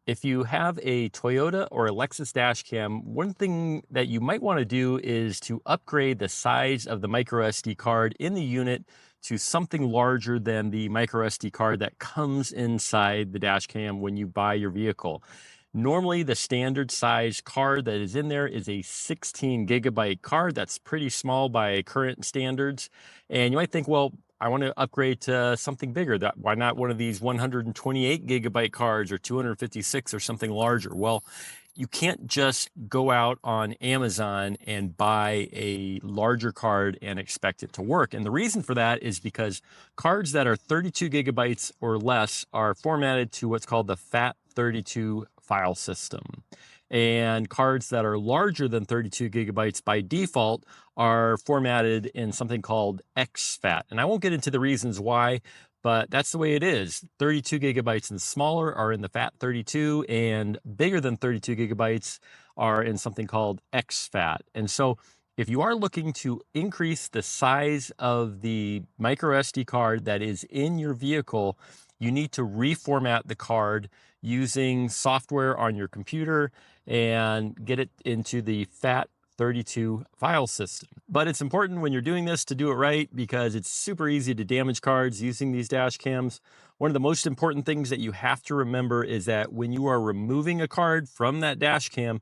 If you have a Toyota or a Lexus Dashcam, one thing that you might want to do is to upgrade the size of the microSD card in the unit to something larger than the microSD card that comes inside the Dashcam when you buy your vehicle. Normally, the standard size card that is in there is a 16 gigabyte card. That's pretty small by current standards. And you might think, well, I want to upgrade to something bigger. Why not one of these 128 gigabyte cards or 256 or something larger? Well, you can't just go out on Amazon and buy a larger card and expect it to work. And the reason for that is because cards that are 32 gigabytes or less are formatted to what's called the FAT32 file system. And cards that are larger than 32 gigabytes by default are formatted in something called exFAT. And I won't get into the reasons why, but that's the way it is. 32 gigabytes and smaller are in the FAT32, and bigger than 32 gigabytes are in something called exFAT. And so if you are looking to increase the size of the microSD card that is in your vehicle, you need to reformat the card using software on your computer and get it into the FAT32 file system. But it's important when you're doing this to do it right, because it's super easy to damage cards using these dash cams. One of the most important things that you have to remember is that when you are removing a card from that dash cam,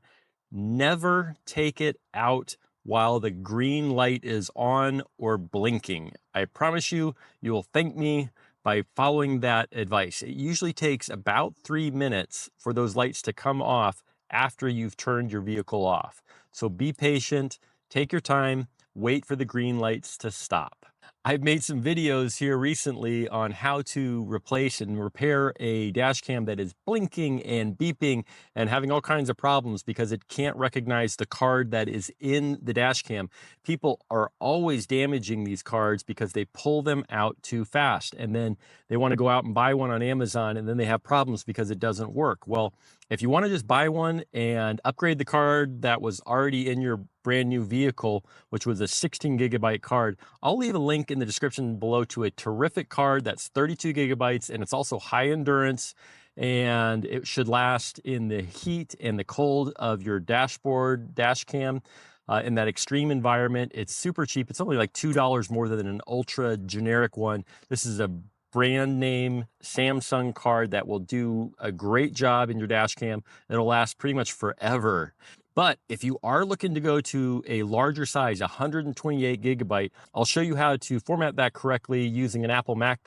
never take it out while the green light is on or blinking. I promise you, you will thank me by following that advice. It usually takes about 3 minutes for those lights to come off after you've turned your vehicle off. So be patient, take your time, wait for the green lights to stop. I've made some videos here recently on how to replace and repair a dash cam that is blinking and beeping and having all kinds of problems because it can't recognize the card that is in the dash cam. People are always damaging these cards because they pull them out too fast, and then they want to go out and buy one on Amazon, and then they have problems because it doesn't work. Well, if you want to just buy one and upgrade the card that was already in your brand new vehicle, which was a 16 gigabyte card, I'll leave a link in the description below to a terrific card that's 32 gigabytes, and it's also high endurance, and it should last in the heat and the cold of your dashboard, dash cam. In that extreme environment. It's super cheap. It's only like $2 more than an ultra generic one. This is a brand name Samsung card that will do a great job in your dash cam. It'll last pretty much forever. But if you are looking to go to a larger size, 128 gigabyte, I'll show you how to format that correctly using an Apple Mac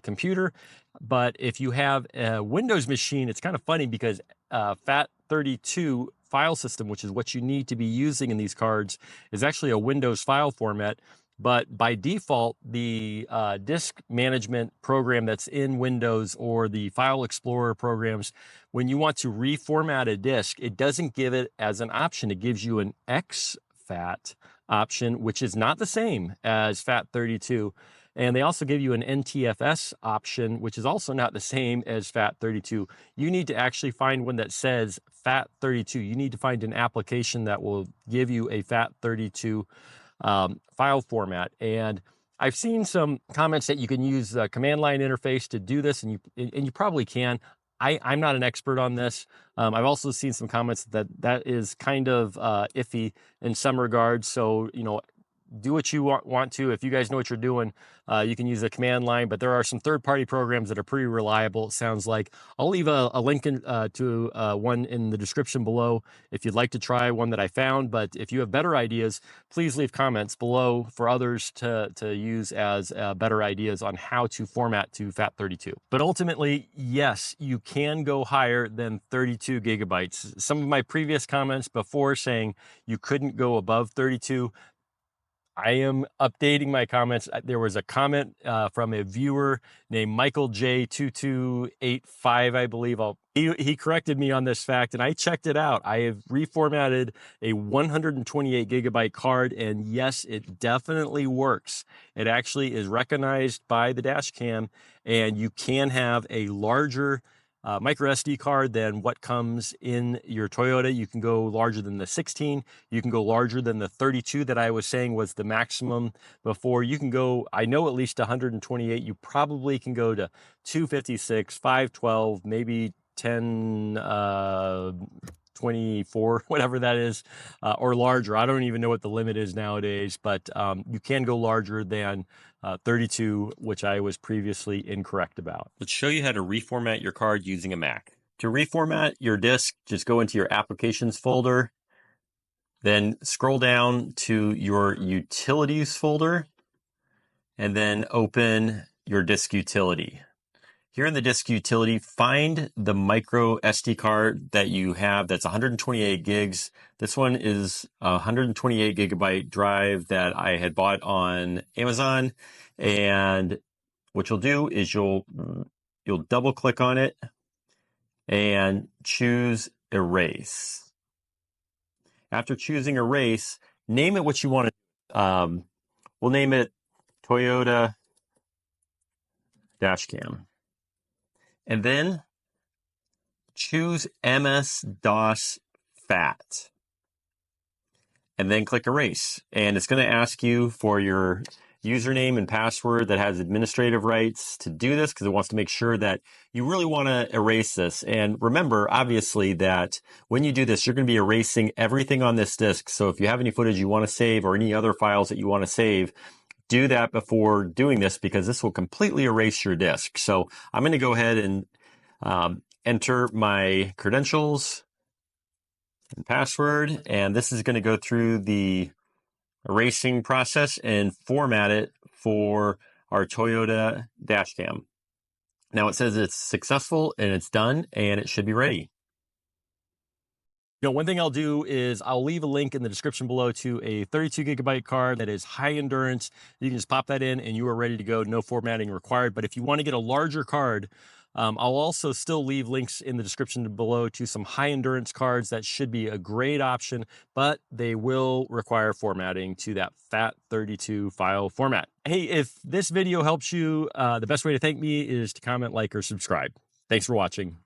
computer. But if you have a Windows machine, it's kind of funny because FAT32 file system, which is what you need to be using in these cards, is actually a Windows file format. But by default, the disk management program that's in Windows or the File Explorer programs, when you want to reformat a disk, it doesn't give it as an option. It gives you an exFAT option, which is not the same as FAT32. And they also give you an NTFS option, which is also not the same as FAT32. You need to actually find one that says FAT32. You need to find an application that will give you a FAT32 file format. And I've seen some comments that you can use the command line interface to do this, and you probably can. I'm not an expert on this. I've also seen some comments that is kind of iffy in some regards. So, do what you want to. If you guys know what you're doing, you can use the command line, but there are some third-party programs that are pretty reliable, it sounds like. I'll leave a link to one in the description below if you'd like to try one that I found. But if you have better ideas, please leave comments below for others to use as better ideas on how to format to FAT32. But ultimately, yes, you can go higher than 32 gigabytes. Some of my previous comments before saying you couldn't go above 32, I am updating my comments. There was a comment from a viewer named Michael J2285, I believe. He corrected me on this fact, and I checked it out. I have reformatted a 128 gigabyte card, and yes, it definitely works. It actually is recognized by the dash cam, and you can have a larger microSD card than what comes in your Toyota. You can go larger than the 16. You can go larger than the 32 that I was saying was the maximum before. You can go, I know, at least 128. You probably can go to 256, 512, maybe 1024, whatever that is, or larger. I don't even know what the limit is nowadays, but you can go larger than 32, which I was previously incorrect about. Let's show you how to reformat your card using a Mac. To reformat your disk, just go into your applications folder, then scroll down to your utilities folder, and then open your disk utility. Here in the disk utility, find the micro SD card that you have that's 128 gigs. This one is a 128 gigabyte drive that I had bought on Amazon. And what you'll do is you'll double click on it and choose erase. After choosing erase, name it what you want to. We'll name it Toyota Dashcam. And then choose MS-DOS FAT. And then click erase. And it's going to ask you for your username and password that has administrative rights to do this, because it wants to make sure that you really want to erase this. And remember, obviously, that when you do this, you're going to be erasing everything on this disk. So if you have any footage you want to save or any other files that you want to save, do that before doing this, because this will completely erase your disk. So I'm going to go ahead and enter my credentials and password, and this is going to go through the erasing process and format it for our Toyota Dashcam. Now it says it's successful and it's done, and it should be ready. One thing I'll do is I'll leave a link in the description below to a 32 gigabyte card that is high endurance. You can just pop that in and you are ready to go. No formatting required. But if you want to get a larger card, I'll also still leave links in the description below to some high endurance cards that should be a great option, but they will require formatting to that FAT32 file format. Hey, if this video helps you, the best way to thank me is to comment, like, or subscribe. Thanks for watching.